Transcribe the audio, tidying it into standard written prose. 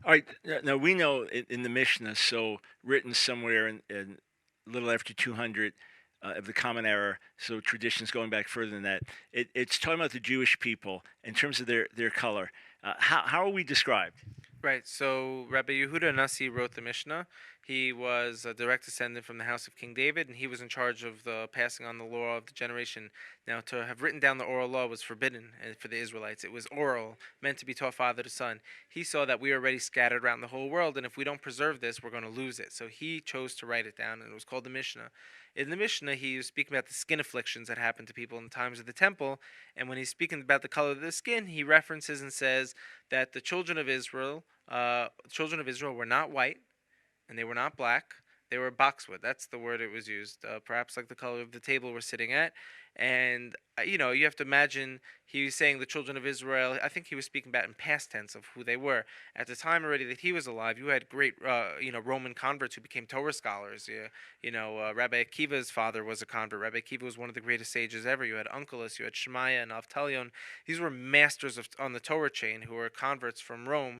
All right. Now we know in the Mishnah, so written somewhere in a little after 200 of the Common Era, so traditions going back further than that. It's talking about the Jewish people in terms of their color. How are we described? Right. So Rabbi Yehuda Nasi wrote the Mishnah. He was a direct descendant from the house of King David, and he was in charge of the passing on the law of the generation. Now, to have written down the oral law was forbidden for the Israelites. It was oral, meant to be taught father to son. He saw that we are already scattered around the whole world, and if we don't preserve this, we're going to lose it. So he chose to write it down, and it was called the Mishnah. In the Mishnah, he was speaking about the skin afflictions that happened to people in the times of the temple, and when he's speaking about the color of the skin, he references and says that children of Israel were not white and they were not black. They were boxwood. That's the word it was used. Perhaps like the color of the table we're sitting at. And you have to imagine he was saying the children of Israel. I think he was speaking about in past tense of who they were at the time already that he was alive. You had great, Roman converts who became Torah scholars. Rabbi Akiva's father was a convert. Rabbi Akiva was one of the greatest sages ever. You had Onkelos, you had Shemaiah and Avtalion. These were masters on the Torah chain who were converts from Rome